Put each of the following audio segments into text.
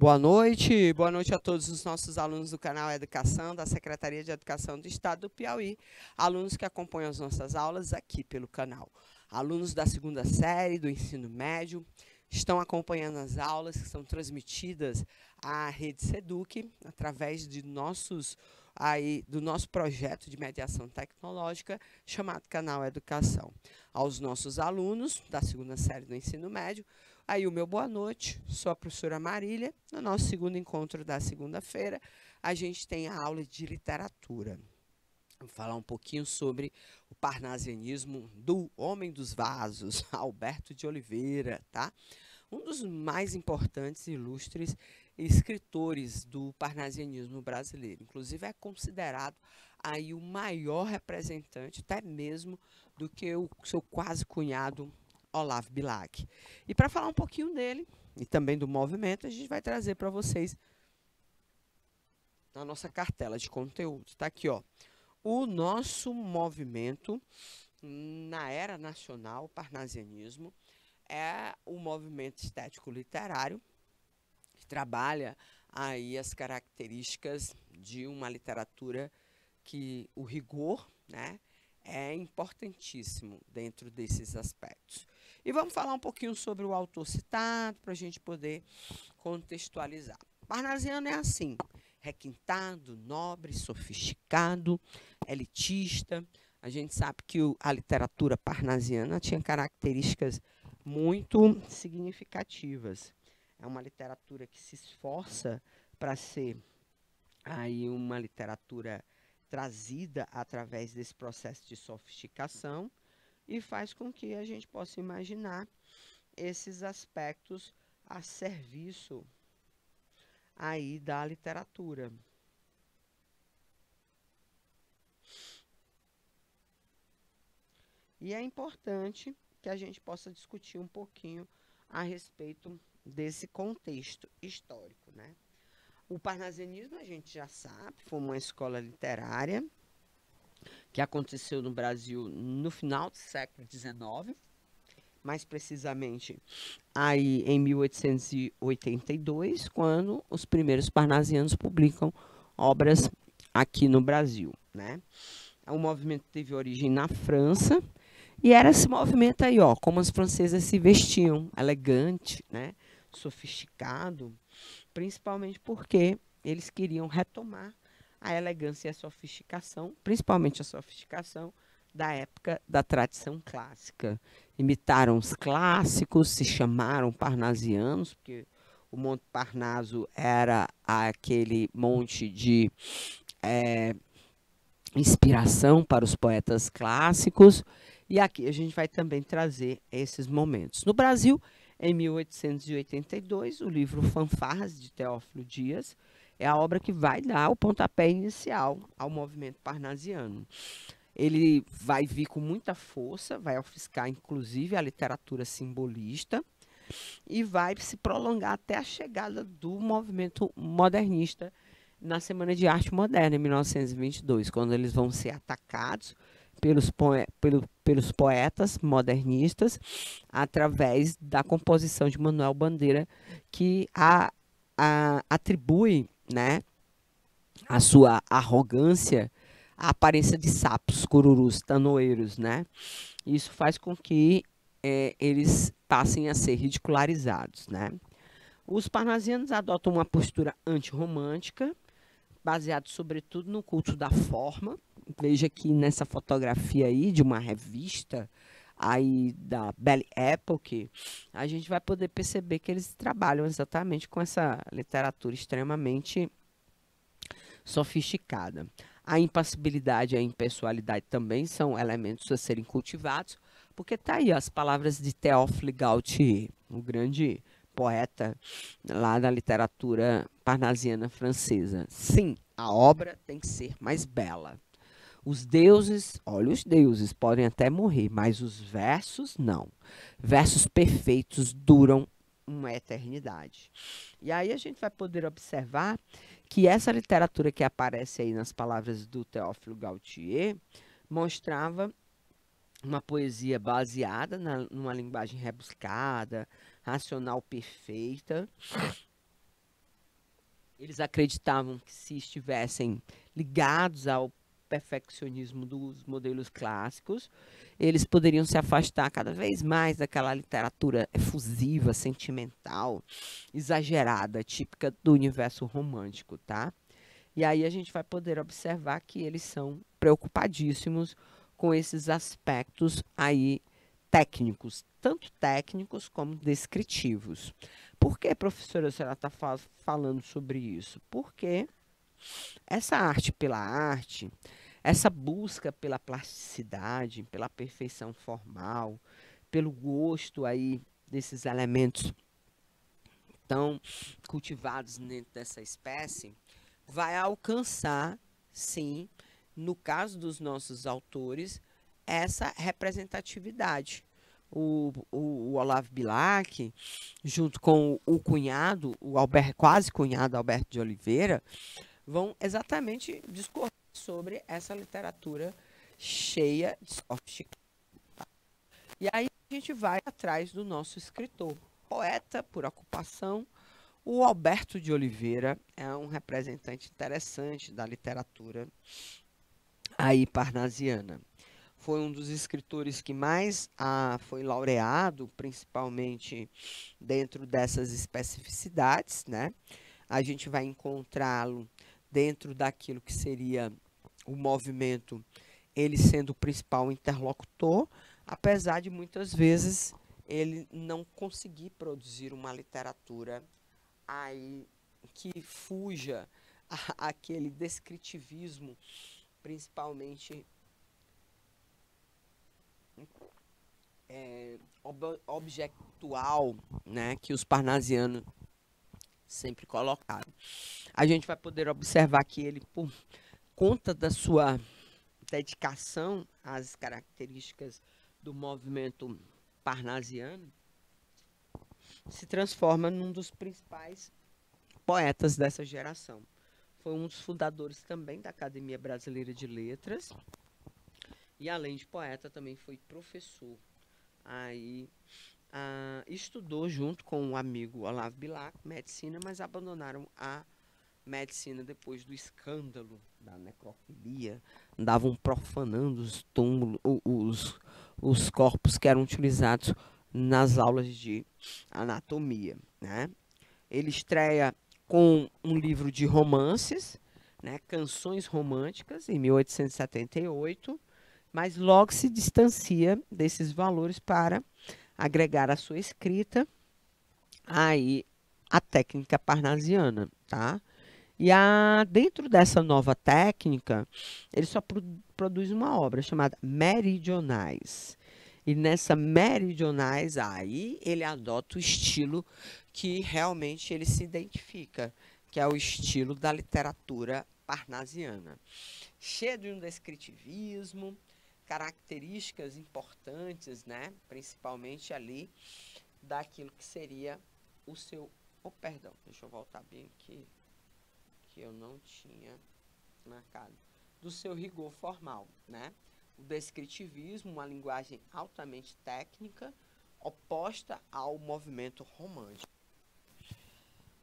Boa noite a todos os nossos alunos do canal Educação, da Secretaria de Educação do Estado do Piauí, alunos que acompanham as nossas aulas aqui pelo canal. Alunos da segunda série do ensino médio estão acompanhando as aulas que são transmitidas à Rede Seduc, através de do nosso projeto de mediação tecnológica, chamado Canal Educação. Aos nossos alunos da segunda série do ensino médio, aí o meu boa noite, sou a professora Marília. No nosso segundo encontro da segunda-feira, a gente tem a aula de literatura. Vou falar um pouquinho sobre o parnasianismo do Homem dos Vasos, Alberto de Oliveira, tá? Um dos mais importantes e ilustres escritores do parnasianismo brasileiro. Inclusive, é considerado aí o maior representante, até mesmo, do que o seu quase cunhado Olavo Bilac. E para falar um pouquinho dele e também do movimento, a gente vai trazer para vocês na nossa cartela de conteúdo. Está aqui, ó. O nosso movimento na era nacional, o parnasianismo, é o movimento estético literário que trabalha aí as características de uma literatura que o rigor, né, é importantíssimo dentro desses aspectos. E vamos falar um pouquinho sobre o autor citado, para a gente poder contextualizar. Parnasiano é assim, requintado, nobre, sofisticado, elitista. A gente sabe que a literatura parnasiana tinha características muito significativas. É uma literatura que se esforça para ser aí uma literatura trazida através desse processo de sofisticação e faz com que a gente possa imaginar esses aspectos a serviço aí da literatura. E é importante que a gente possa discutir um pouquinho a respeito desse contexto histórico, né? O parnasianismo, a gente já sabe, foi uma escola literária que aconteceu no Brasil no final do século XIX, mais precisamente aí em 1882, quando os primeiros parnasianos publicam obras aqui no Brasil, né? O movimento teve origem na França e era esse movimento aí, ó, como as francesas se vestiam, elegante, né? Sofisticado, principalmente porque eles queriam retomar a elegância e a sofisticação, principalmente a sofisticação da época da tradição clássica. Imitaram os clássicos, se chamaram parnasianos, porque o Monte Parnaso era aquele monte de inspiração para os poetas clássicos, e aqui a gente vai também trazer esses momentos. No Brasil, em 1882, o livro Fanfarras, de Teófilo Dias, é a obra que vai dar o pontapé inicial ao movimento parnasiano. Ele vai vir com muita força, vai ofuscar inclusive a literatura simbolista e vai se prolongar até a chegada do movimento modernista na Semana de Arte Moderna, em 1922, quando eles vão ser atacados pelos poetas modernistas através da composição de Manuel Bandeira, que atribui, né, a sua arrogância à aparência de sapos, cururus, tanoeiros, né? Isso faz com que eles passem a ser ridicularizados, né? Os parnasianos adotam uma postura antirromântica, baseado sobretudo no culto da forma. Veja que nessa fotografia aí de uma revista aí da Belle Époque, a gente vai poder perceber que eles trabalham exatamente com essa literatura extremamente sofisticada. A impassibilidade e a impessoalidade também são elementos a serem cultivados, porque tá aí as palavras de Théophile Gautier, um grande poeta lá da literatura parnasiana francesa. Sim, a obra tem que ser mais bela. Os deuses, olha, os deuses podem até morrer, mas os versos não. Versos perfeitos duram uma eternidade. E aí a gente vai poder observar que essa literatura que aparece aí nas palavras do Théophile Gautier mostrava uma poesia baseada numa linguagem rebuscada, racional perfeita, Eles acreditavam que se estivessem ligados ao perfeccionismo dos modelos clássicos, eles poderiam se afastar cada vez mais daquela literatura efusiva, sentimental, exagerada, típica do universo romântico, tá? E aí a gente vai poder observar que eles são preocupadíssimos com esses aspectos aí técnicos, tanto técnicos como descritivos. Por que, professora, a senhora está falando sobre isso? Porque essa arte pela arte, essa busca pela plasticidade, pela perfeição formal, pelo gosto aí desses elementos tão cultivados dentro dessa espécie, vai alcançar, sim, no caso dos nossos autores, essa representatividade. O Olavo Bilac, junto com o cunhado, o quase cunhado Alberto de Oliveira, vão exatamente discorrer sobre essa literatura cheia de sofisticado. E aí a gente vai atrás do nosso escritor, poeta por ocupação. O Alberto de Oliveira é um representante interessante da literatura aí parnasiana. Foi um dos escritores que mais foi laureado, principalmente dentro dessas especificidades, né? A gente vai encontrá-lo dentro daquilo que seria o movimento, ele sendo o principal interlocutor, apesar de muitas vezes ele não conseguir produzir uma literatura aí que fuja aquele descritivismo, principalmente objetual, né, que os parnasianos sempre colocaram. A gente vai poder observar que ele, por conta da sua dedicação às características do movimento parnasiano, se transforma num dos principais poetas dessa geração. Foi um dos fundadores também da Academia Brasileira de Letras e, além de poeta, também foi professor. Aí estudou junto com um amigo Olavo Bilac medicina, mas abandonaram a medicina depois do escândalo da necrofilia. Andavam profanando os túmulos, os corpos que eram utilizados nas aulas de anatomia, né? Ele estreia com um livro de romances, né, Canções Românticas, em 1878, mas logo se distancia desses valores para agregar à sua escrita aí a técnica parnasiana, tá? E dentro dessa nova técnica, ele só produz uma obra chamada Meridionais. E nessa Meridionais, aí ele adota o estilo que realmente ele se identifica, que é o estilo da literatura parnasiana. Cheio de um descritivismo, características importantes, né? Principalmente ali daquilo que seria o seu... Oh, perdão, deixa eu voltar bem aqui, que eu não tinha marcado. Do seu rigor formal, né? O descritivismo, uma linguagem altamente técnica, oposta ao movimento romântico.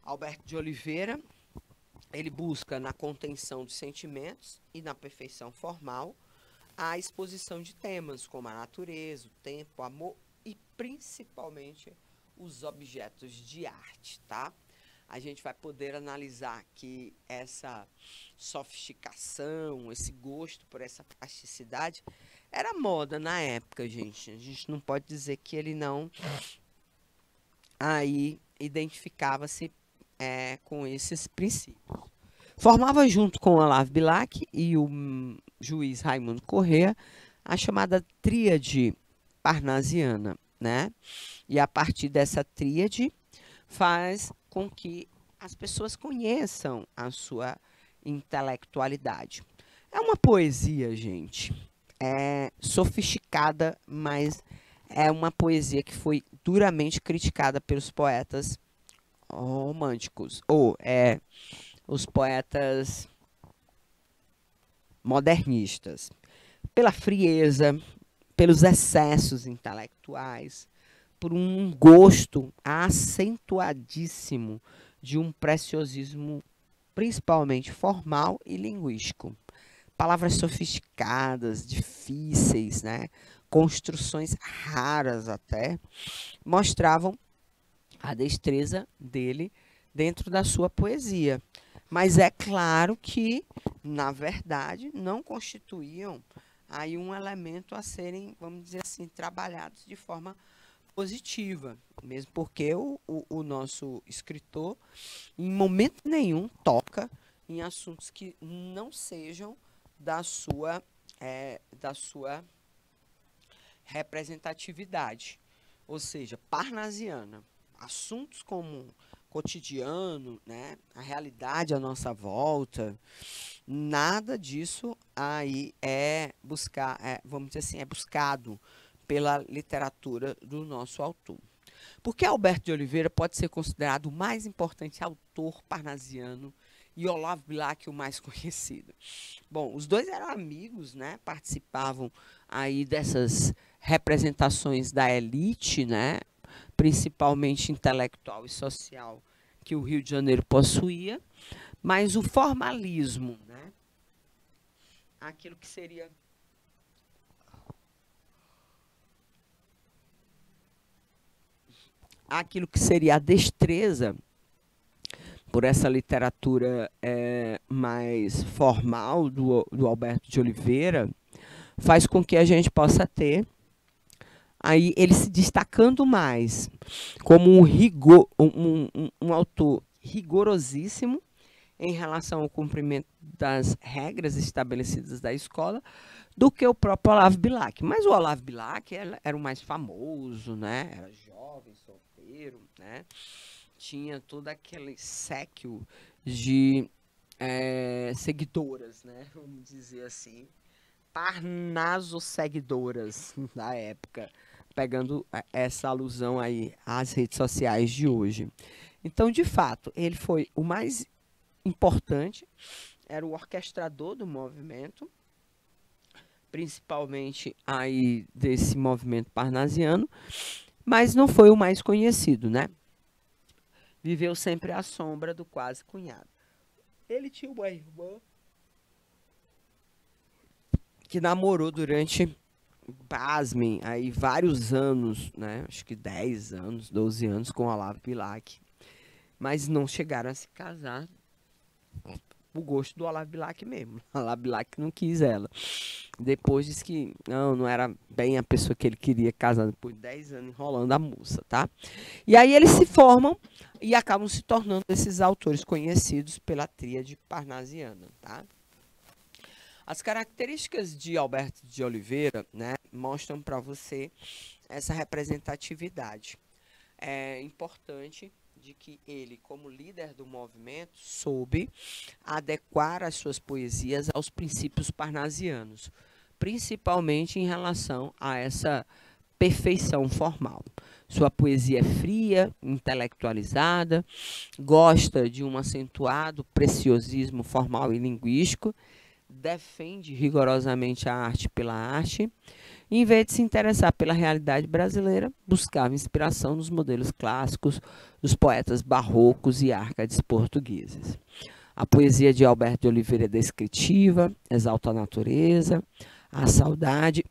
Alberto de Oliveira, ele busca na contenção dos sentimentos e na perfeição formal a exposição de temas como a natureza, o tempo, o amor e principalmente os objetos de arte, tá? A gente vai poder analisar que essa sofisticação, esse gosto por essa plasticidade era moda na época, gente. A gente não pode dizer que ele não aí identificava-se com esses princípios. Formava junto com Olavo Bilac e o juiz Raimundo Corrêa a chamada tríade parnasiana, né? E a partir dessa tríade faz com que as pessoas conheçam a sua intelectualidade. É uma poesia, gente, sofisticada, mas é uma poesia que foi duramente criticada pelos poetas românticos, ou os poetas modernistas, pela frieza, pelos excessos intelectuais, por um gosto acentuadíssimo de um preciosismo principalmente formal e linguístico. Palavras sofisticadas, difíceis, né? Construções raras até, mostravam a destreza dele dentro da sua poesia. Mas é claro que, na verdade, não constituíam aí um elemento a serem, vamos dizer assim, trabalhados de forma positiva, mesmo porque o nosso escritor, em momento nenhum, toca em assuntos que não sejam da sua representatividade, ou seja, parnasiana. Assuntos como cotidiano, né, a realidade à nossa volta, nada disso aí vamos dizer assim, é buscado pela literatura do nosso autor. Porque Alberto de Oliveira pode ser considerado o mais importante autor parnasiano e Olavo Bilac o mais conhecido. Bom, os dois eram amigos, né? Participavam aí dessas representações da elite, né? Principalmente intelectual e social que o Rio de Janeiro possuía, mas o formalismo, né? Aquilo que seria a destreza por essa literatura mais formal do Alberto de Oliveira, faz com que a gente possa ter aí ele se destacando mais como um autor rigorosíssimo em relação ao cumprimento das regras estabelecidas da escola do que o próprio Olavo Bilac. Mas o Olavo Bilac era o mais famoso, né? Era jovem, solteiro, né? Tinha todo aquele séquio de seguidoras, né? Vamos dizer assim, parnaso-seguidoras da época, pegando essa alusão aí às redes sociais de hoje. Então, de fato, ele foi o mais importante, era o orquestrador do movimento, principalmente aí desse movimento parnasiano, mas não foi o mais conhecido, né? Viveu sempre à sombra do quase cunhado. Ele tinha uma irmã que namorou durante, pasmem, aí vários anos, né? Acho que 10 anos, 12 anos com Olavo Bilac, mas não chegaram a se casar. O gosto do Olavo Bilac mesmo. O Olavo Bilac não quis ela. Depois disse que não era bem a pessoa que ele queria casar, depois de 10 anos enrolando a moça, tá? E aí eles se formam e acabam se tornando esses autores conhecidos pela tríade parnasiana, tá? As características de Alberto de Oliveira, né, mostram para você essa representatividade. É importante de que ele, como líder do movimento, soube adequar as suas poesias aos princípios parnasianos, principalmente em relação a essa perfeição formal. Sua poesia é fria, intelectualizada, gosta de um acentuado preciosismo formal e linguístico, defende rigorosamente a arte pela arte, e, em vez de se interessar pela realidade brasileira, buscava inspiração nos modelos clássicos dos poetas barrocos e árcades portugueses. A poesia de Alberto de Oliveira é descritiva, exalta a natureza, a saudade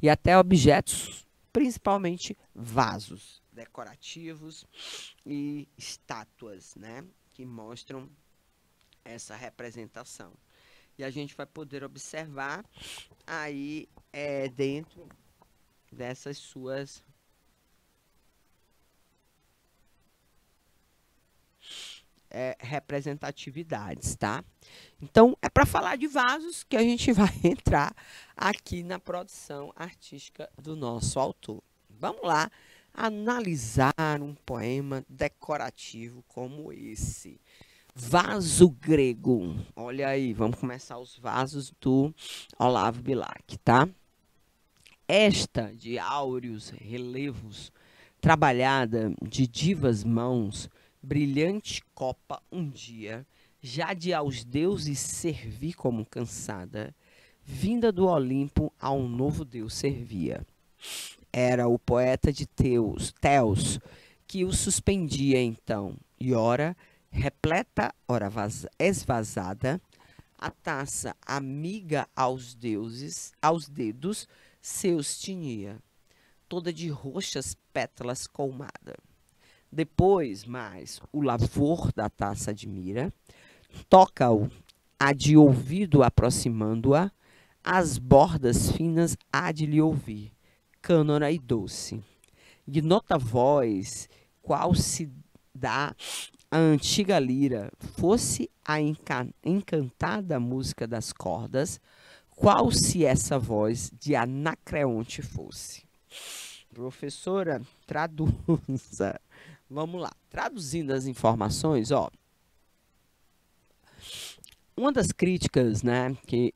e até objetos, principalmente vasos decorativos e estátuas, né, que mostram essa representação. E a gente vai poder observar aí dentro dessas suas representatividades, tá? Então, é para falar de vasos que a gente vai entrar aqui na produção artística do nosso autor. Vamos lá analisar um poema decorativo como esse. Vaso grego. Olha aí, vamos começar os vasos do Olavo Bilac, tá? Esta de áureos relevos, trabalhada de divas mãos, brilhante copa um dia, já de aos deuses servir como cansada, vinda do Olimpo a um novo deus servia. Era o poeta de Teos, que o suspendia então, e ora Repleta, ora esvazada, a taça amiga aos deuses, aos dedos, seus tinha, toda de roxas pétalas colmada. Depois, mais, o lavor da taça admira, toca-o, há de ouvido aproximando-a, as bordas finas há de lhe ouvir, cânora e doce. Ignota voz, qual se dá a antiga lira, fosse a encantada música das cordas, qual se essa voz de Anacreonte fosse. Professora, traduza. Vamos lá. Traduzindo as informações, ó. Uma das críticas, né, que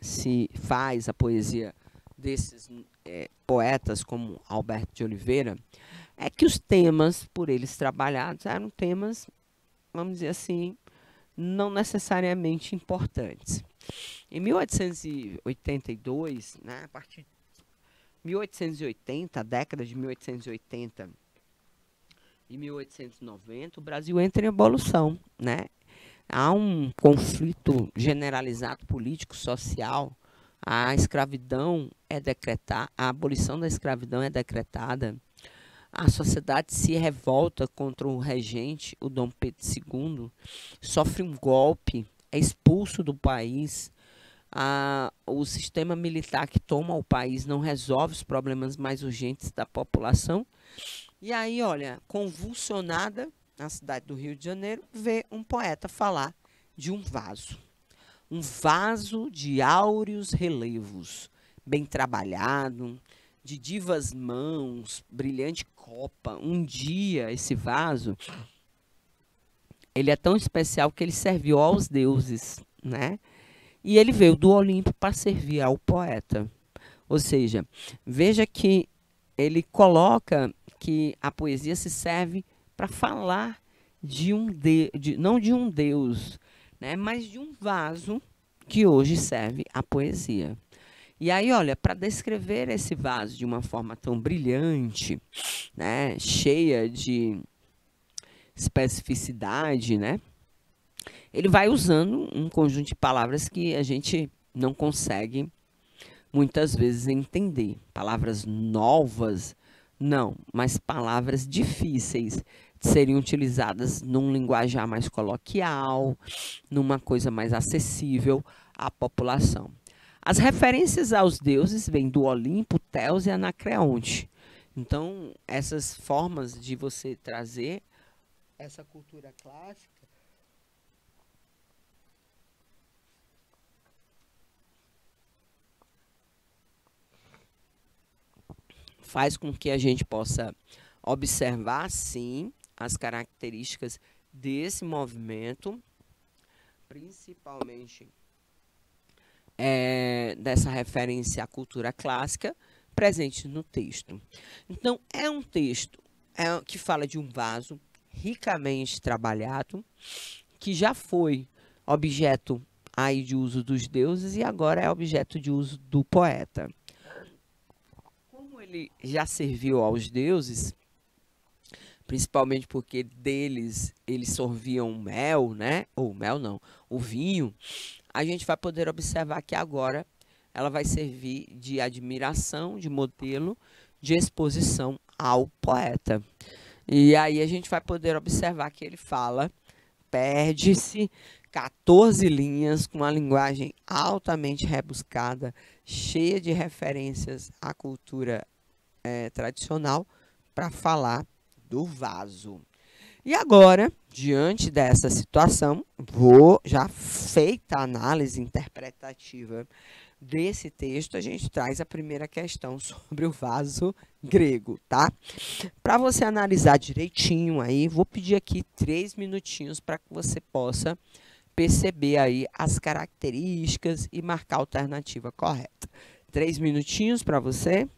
se faz à poesia desses poetas como Alberto de Oliveira é que os temas por eles trabalhados eram temas, vamos dizer assim, não necessariamente importantes. Em 1882, né, a partir de 1880, a década de 1880 e 1890, o Brasil entra em evolução, né? Há um conflito generalizado político, social. A escravidão é decretada, a abolição da escravidão é decretada. A sociedade se revolta contra o regente, o Dom Pedro II, sofre um golpe, é expulso do país. O sistema militar que toma o país não resolve os problemas mais urgentes da população. E aí, olha, convulsionada, na cidade do Rio de Janeiro, vê um poeta falar de um vaso. Um vaso de áureos relevos, bem trabalhado, de divas mãos, brilhante copa. Um dia, esse vaso, ele é tão especial que ele serviu aos deuses, né? E ele veio do Olimpo para servir ao poeta. Ou seja, veja que ele coloca que a poesia se serve para falar não de um deus, né, mas de um vaso que hoje serve à poesia. E aí, olha, para descrever esse vaso de uma forma tão brilhante, né, cheia de especificidade, né, ele vai usando um conjunto de palavras que a gente não consegue muitas vezes entender. Palavras novas, não, mas palavras difíceis de serem utilizadas num linguajar mais coloquial, numa coisa mais acessível à população. As referências aos deuses vêm do Olimpo, Teos e Anacreonte. Então, essas formas de você trazer essa cultura clássica faz com que a gente possa observar, sim, as características desse movimento, principalmente dessa referência à cultura clássica presente no texto. Então, é um texto que fala de um vaso ricamente trabalhado, que já foi objeto aí de uso dos deuses e agora é objeto de uso do poeta. Como ele já serviu aos deuses, principalmente porque deles eles sorviam mel, né? Ou mel não, o vinho, a gente vai poder observar que agora ela vai servir de admiração, de modelo, de exposição ao poeta. E aí a gente vai poder observar que ele fala, perde-se 14 linhas com uma linguagem altamente rebuscada, cheia de referências à cultura tradicional, para falar do vaso. E agora, diante dessa situação, vou, já feita a análise interpretativa desse texto, a gente traz a primeira questão sobre o vaso grego, tá? Para você analisar direitinho aí, vou pedir aqui 3 minutinhos para que você possa perceber aí as características e marcar a alternativa correta. 3 minutinhos para você.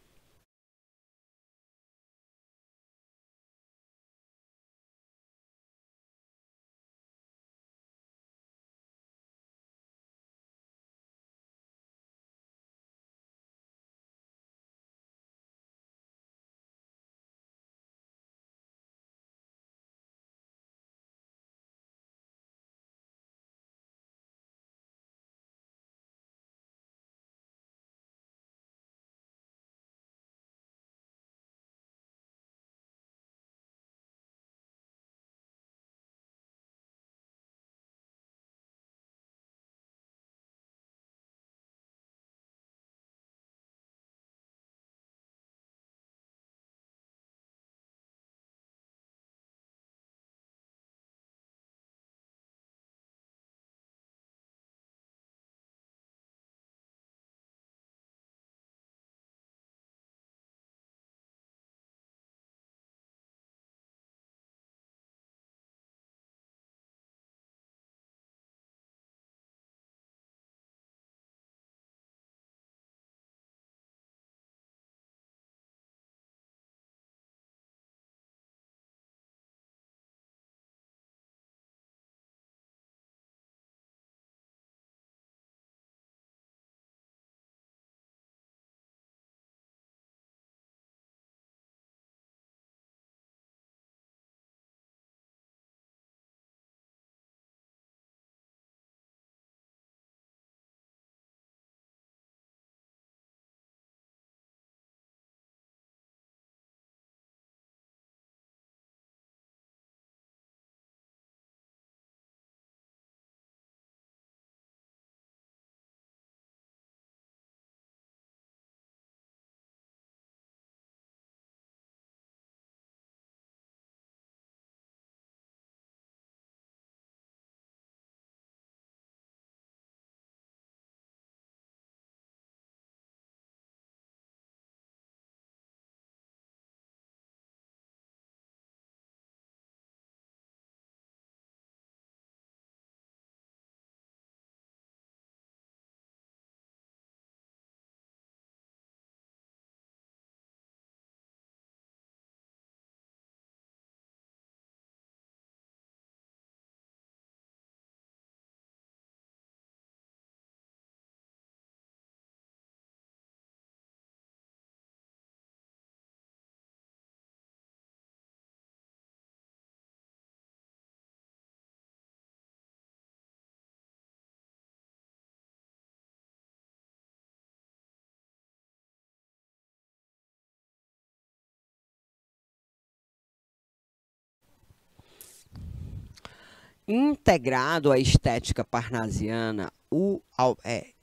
integrado a estética parnasiana,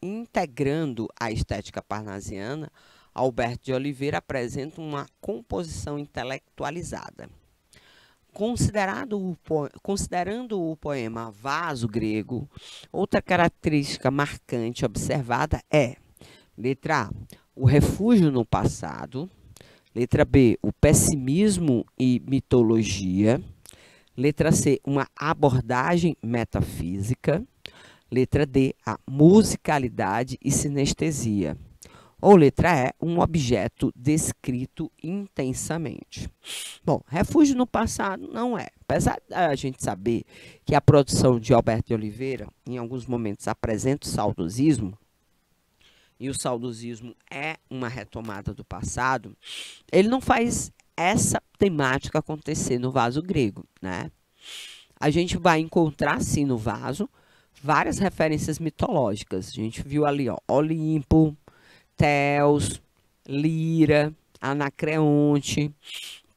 integrando a estética parnasiana, Alberto de Oliveira apresenta uma composição intelectualizada. Considerando o poema Vaso Grego, outra característica marcante observada é, letra A, o refúgio no passado, letra B, o pessimismo e mitologia, letra C, uma abordagem metafísica, letra D, a musicalidade e sinestesia. Ou letra E, um objeto descrito intensamente. Bom, refúgio no passado não é. Apesar da gente saber que a produção de Alberto de Oliveira, em alguns momentos, apresenta o saudosismo, e o saudosismo é uma retomada do passado, ele não faz essa temática acontecer no vaso grego, né? A gente vai encontrar, sim, no vaso, várias referências mitológicas. A gente viu ali, ó, Olimpo, Teos, Lira, Anacreonte,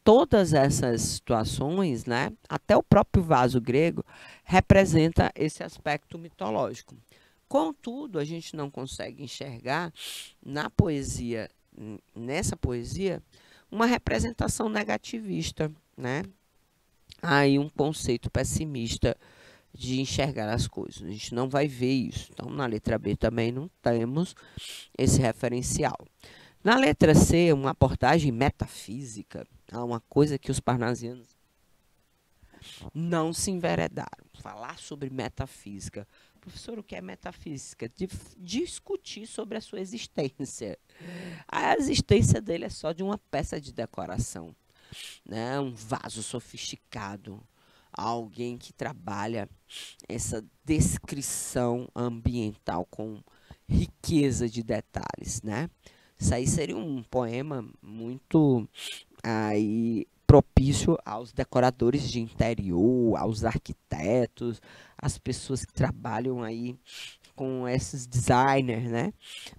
todas essas situações, né, até o próprio vaso grego, representa esse aspecto mitológico. Contudo, a gente não consegue enxergar na poesia, nessa poesia, uma representação negativista, né? Aí um conceito pessimista de enxergar as coisas. A gente não vai ver isso. Então, na letra B também não temos esse referencial. Na letra C, uma abordagem metafísica, uma coisa que os parnasianos não se enveredaram. Falar sobre metafísica. Professor, o que é metafísica? Discutir sobre a sua existência. A existência dele é só de uma peça de decoração, né? Um vaso sofisticado. Alguém que trabalha essa descrição ambiental com riqueza de detalhes, né? Isso aí seria um poema muito aí propício aos decoradores de interior, aos arquitetos, às pessoas que trabalham aí com esses designers, né?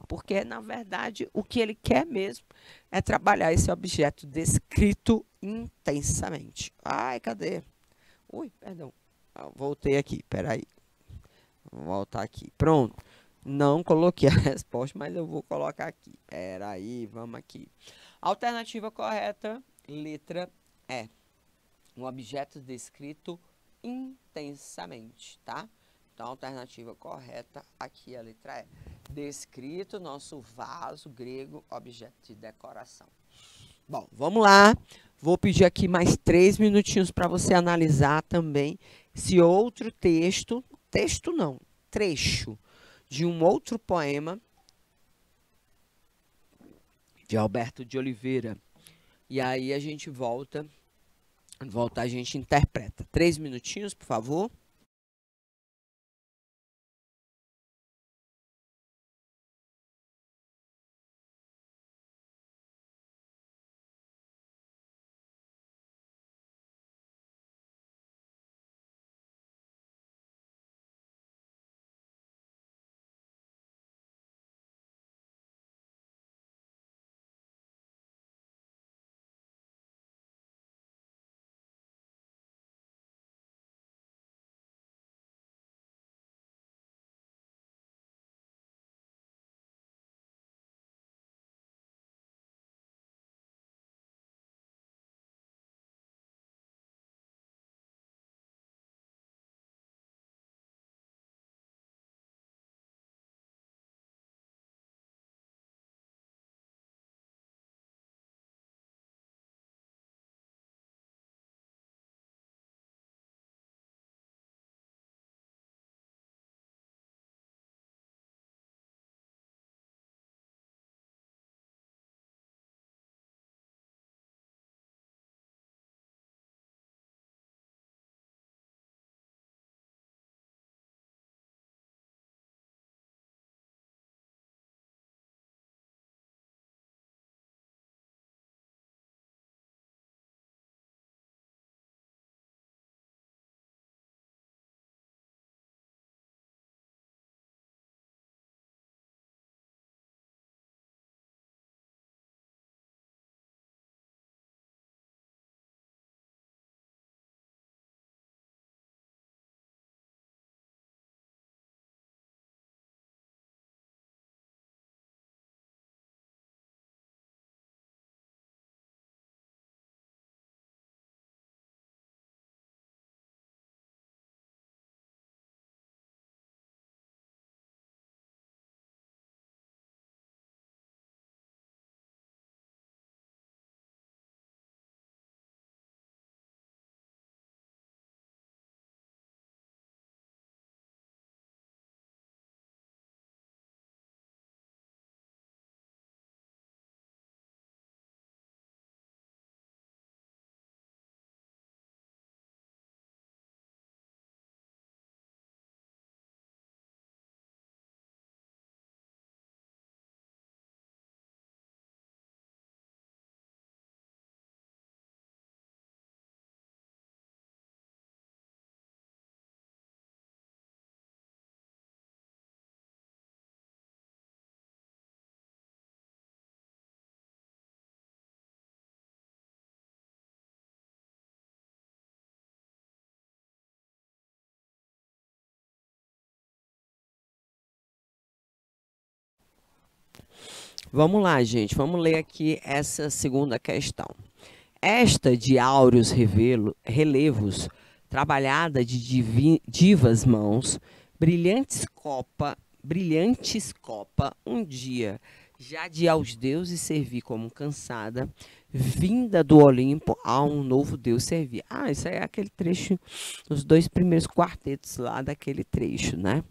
Porque, na verdade, o que ele quer mesmo é trabalhar esse objeto descrito intensamente. Ai, cadê? Ui, perdão. Voltei aqui, peraí. Vou voltar aqui. Pronto. Não coloquei a resposta, mas eu vou colocar aqui. Peraí, vamos aqui. Alternativa correta, letra E. Um objeto descrito intensamente, tá? Então, a alternativa correta aqui é a letra E. Descrito, nosso vaso grego, objeto de decoração. Bom, vamos lá. Vou pedir aqui mais 3 minutinhos para você analisar também esse outro texto. Texto não, trecho de um outro poema de Alberto de Oliveira. E aí a gente volta, a gente interpreta. 3 minutinhos, por favor. Vamos lá, gente. Vamos ler aqui essa segunda questão. Esta de áureos relevos, trabalhada de divas mãos, brilhantes copa, um dia, já de aos deuses servir como cansada, vinda do Olimpo a um novo Deus servir. Ah, isso aí é aquele trecho, os dois primeiros quartetos lá daquele trecho, né?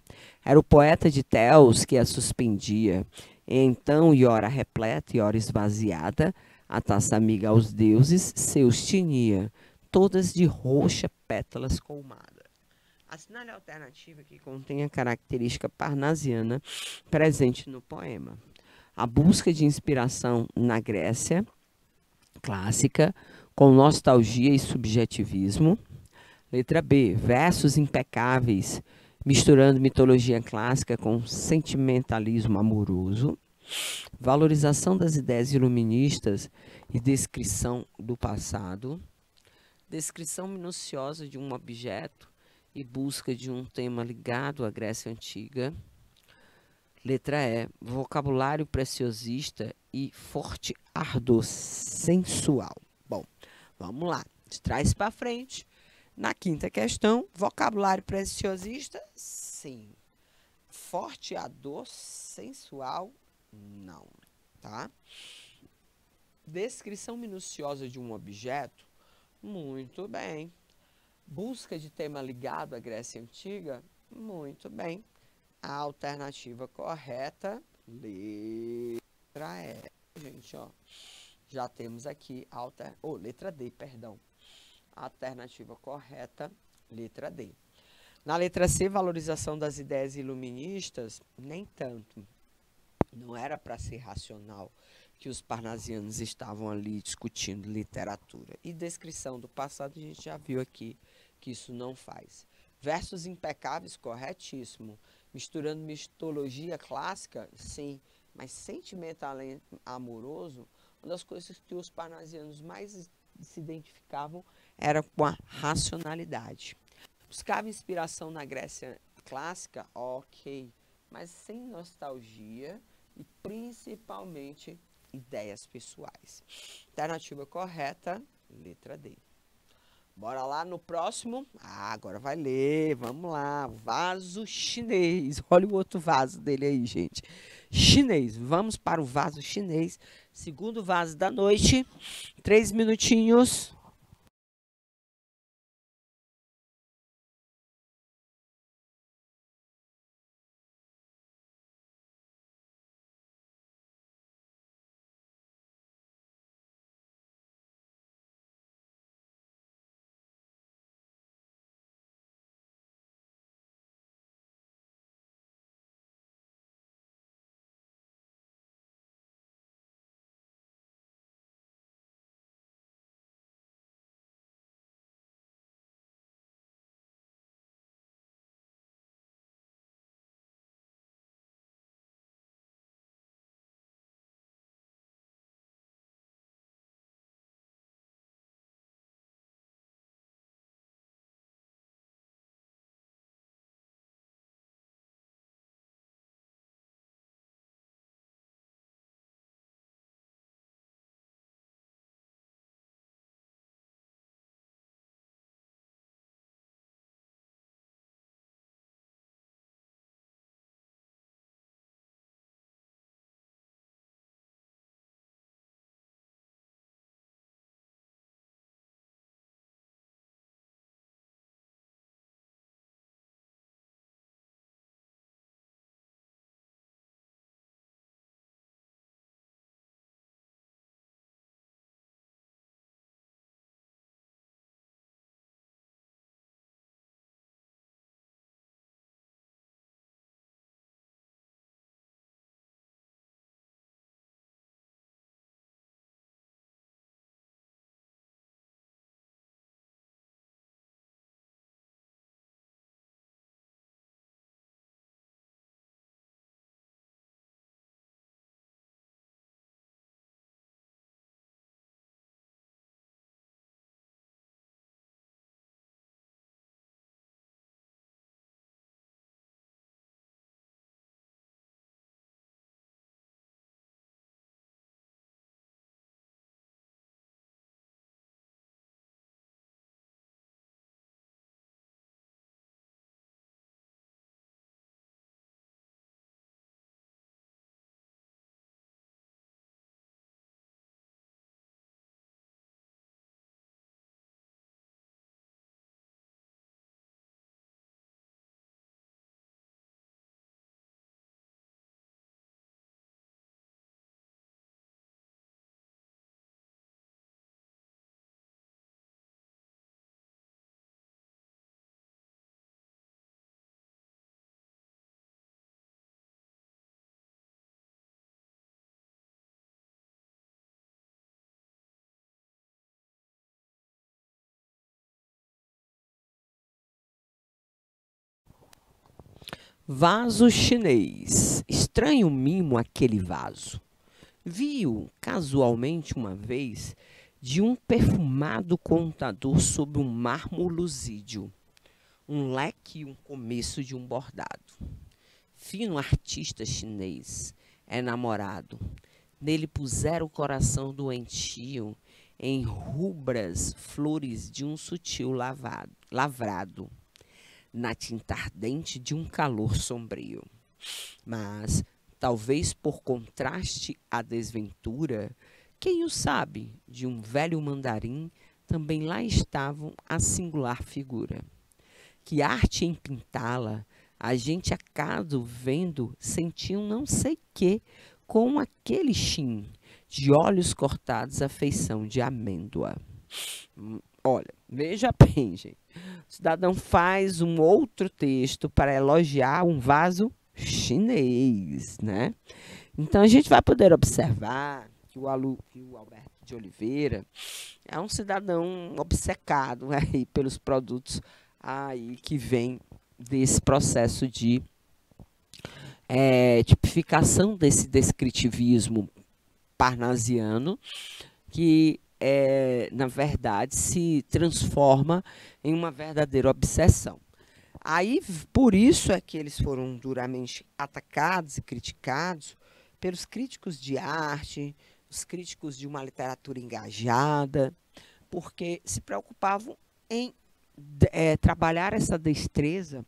Era o poeta de Teos que a suspendia, então, e ora repleta e ora esvaziada, a taça amiga aos deuses seus tinha, todas de roxa pétalas colmada. Assinale a alternativa que contém a característica parnasiana presente no poema. A busca de inspiração na Grécia clássica, com nostalgia e subjetivismo. Letra B, versos impecáveis, misturando mitologia clássica com sentimentalismo amoroso. Valorização das ideias iluministas e descrição do passado. Descrição minuciosa de um objeto e busca de um tema ligado à Grécia Antiga. Letra E, vocabulário preciosista e forte ardor sensual. Bom, vamos lá, de trás para frente. Na quinta questão, vocabulário preciosista, sim. Forte ardor sensual, não, tá? Descrição minuciosa de um objeto, muito bem. Busca de tema ligado à Grécia Antiga, muito bem. A alternativa correta, letra E. Gente, ó, já temos aqui letra D, perdão. A alternativa correta, letra D. Na letra C, valorização das ideias iluministas, nem tanto. Não era para ser racional que os parnasianos estavam ali discutindo literatura. E descrição do passado, a gente já viu aqui que isso não faz. Versos impecáveis, corretíssimo. Misturando mitologia clássica, sim, mas sentimental amoroso, uma das coisas que os parnasianos mais se identificavam era com a racionalidade. Buscava inspiração na Grécia clássica, ok, mas sem nostalgia e principalmente ideias pessoais. Alternativa correta, letra D. Bora lá no próximo. Ah, agora vai ler. Vamos lá. Vaso chinês. Olha o outro vaso dele aí, gente. Chinês. Vamos para o vaso chinês. Segundo vaso da noite. 3 minutinhos. Vaso chinês. Estranho mimo aquele vaso. Vi-o casualmente uma vez de um perfumado contador sob um mármore luzídio, um leque e um começo de um bordado. Fino artista chinês, é namorado. Nele puseram o coração doentio em rubras flores de um sutil lavrado, na tinta ardente de um calor sombrio. Mas, talvez por contraste à desventura, quem o sabe, de um velho mandarim, também lá estavam a singular figura. Que arte em pintá-la, a gente acaso vendo sentia um não sei quê com aquele chin, de olhos cortados à feição de amêndoa. Olha, veja bem, gente. O cidadão faz um outro texto para elogiar um vaso chinês, né? Então, a gente vai poder observar que o Alberto de Oliveira é um cidadão obcecado aí pelos produtos aí que vem desse processo de tipificação desse descritivismo parnasiano, que na verdade se transforma em uma verdadeira obsessão. Aí, por isso é que eles foram duramente atacados e criticados pelos críticos de arte, os críticos de uma literatura engajada, porque se preocupavam em trabalhar essa destreza,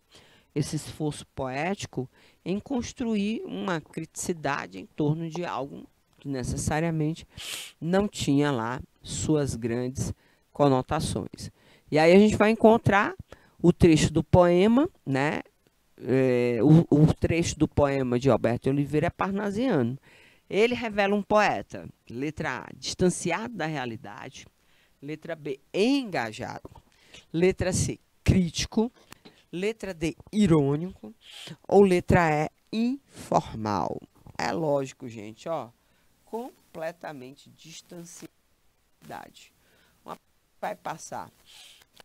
esse esforço poético, em construir uma criticidade em torno de algo que necessariamente não tinha lá suas grandes conotações. E aí a gente vai encontrar o trecho do poema, né? O trecho do poema de Alberto Oliveira é parnasiano. Ele revela um poeta, letra A, distanciado da realidade, letra B, engajado, letra C, crítico, letra D, irônico, ou letra E, informal. É lógico, gente, ó, completamente distanciado. Vai passar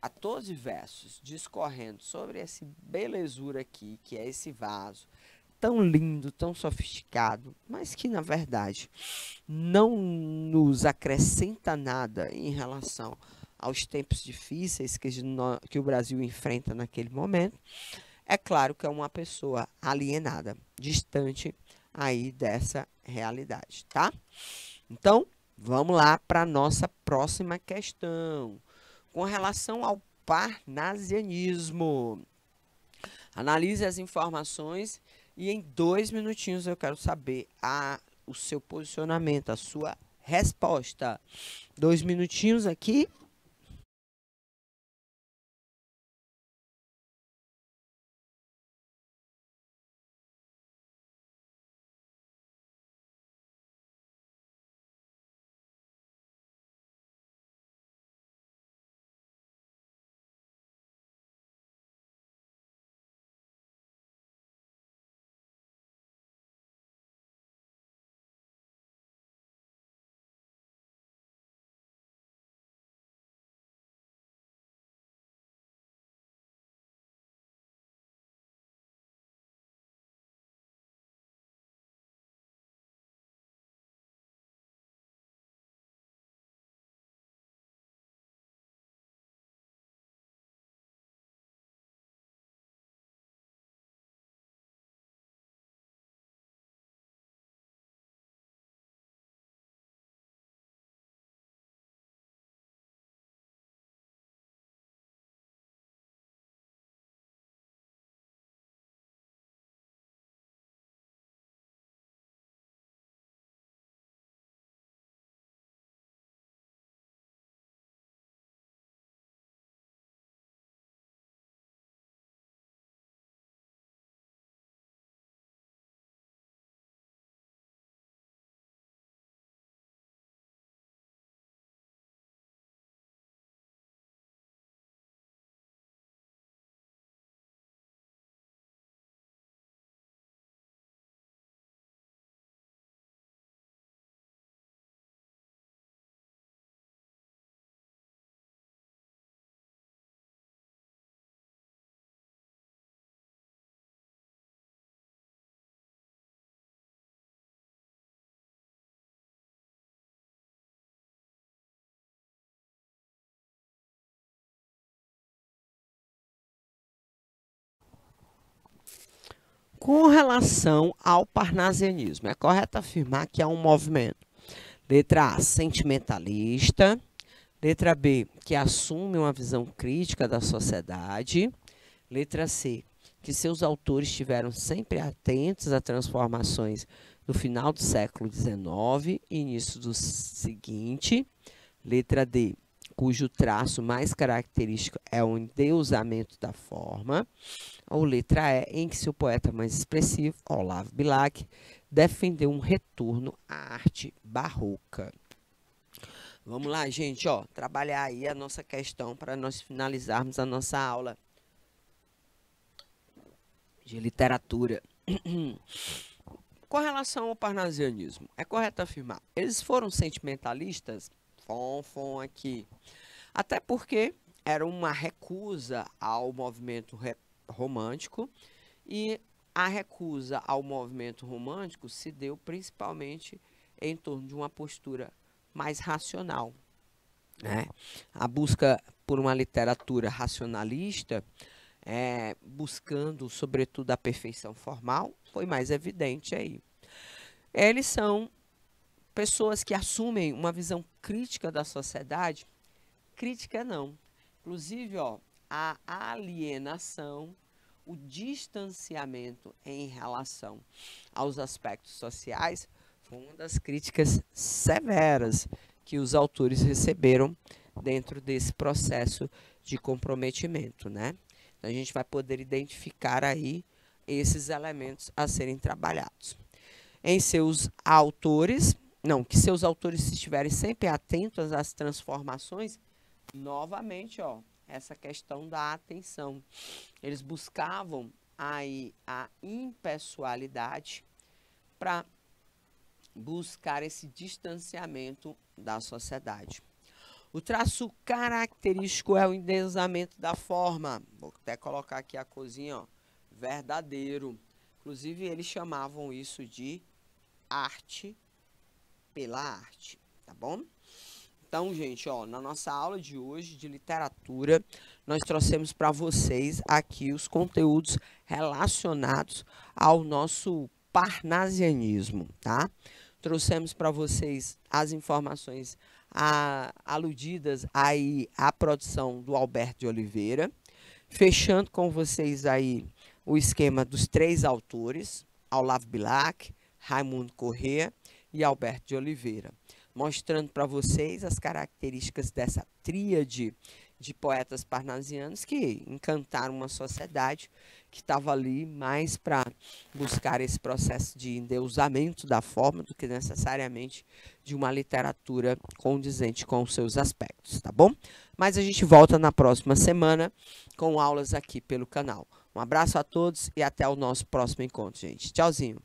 14 versos discorrendo sobre essa belezura aqui, que é esse vaso, tão lindo, tão sofisticado, mas que, na verdade, não nos acrescenta nada em relação aos tempos difíceis que o Brasil enfrenta naquele momento. É claro que é uma pessoa alienada, distante aí dessa realidade, tá? Então, vamos lá para a nossa próxima questão. Com relação ao parnasianismo. Analise as informações e em 2 minutinhos eu quero saber o seu posicionamento, a sua resposta. 2 minutinhos aqui. Com relação ao parnasianismo, é correto afirmar que é um movimento. Letra A, sentimentalista. Letra B, que assume uma visão crítica da sociedade. Letra C, que seus autores estiveram sempre atentos a transformações do final do século XIX e início do seguinte. Letra D, cujo traço mais característico é o endeusamento da forma. Ou letra E, em que seu poeta mais expressivo, Olavo Bilac, defendeu um retorno à arte barroca. Vamos lá, gente, ó, trabalhar aí a nossa questão para nós finalizarmos a nossa aula de literatura. Com relação ao parnasianismo, é correto afirmar, eles foram sentimentalistas? Fom aqui. Até porque era uma recusa ao movimento romântico, e a recusa ao movimento romântico se deu principalmente em torno de uma postura mais racional, né? A busca por uma literatura racionalista, buscando sobretudo a perfeição formal, foi mais evidente aí. Eles são pessoas que assumem uma visão crítica da sociedade. Crítica não. Inclusive, ó, a alienação, o distanciamento em relação aos aspectos sociais foi uma das críticas severas que os autores receberam dentro desse processo de comprometimento, né? Então, a gente vai poder identificar aí esses elementos a serem trabalhados. Em seus autores, que seus autores estiverem sempre atentos às transformações, novamente, ó, essa questão da atenção. Eles buscavam aí a impessoalidade para buscar esse distanciamento da sociedade. O traço característico é o endeusamento da forma. Vou até colocar aqui a cozinha, ó, verdadeiro. Inclusive, eles chamavam isso de arte pela arte, tá bom? Então, gente, ó, na nossa aula de hoje de literatura, nós trouxemos para vocês aqui os conteúdos relacionados ao nosso parnasianismo, tá? Trouxemos para vocês as informações aludidas aí à produção do Alberto de Oliveira, fechando com vocês aí o esquema dos 3 autores, Olavo Bilac, Raimundo Corrêa e Alberto de Oliveira, mostrando para vocês as características dessa tríade de poetas parnasianos que encantaram uma sociedade que estava ali mais para buscar esse processo de endeusamento da forma do que necessariamente de uma literatura condizente com os seus aspectos, tá bom? Mas a gente volta na próxima semana com aulas aqui pelo canal. Um abraço a todos e até o nosso próximo encontro, gente. Tchauzinho!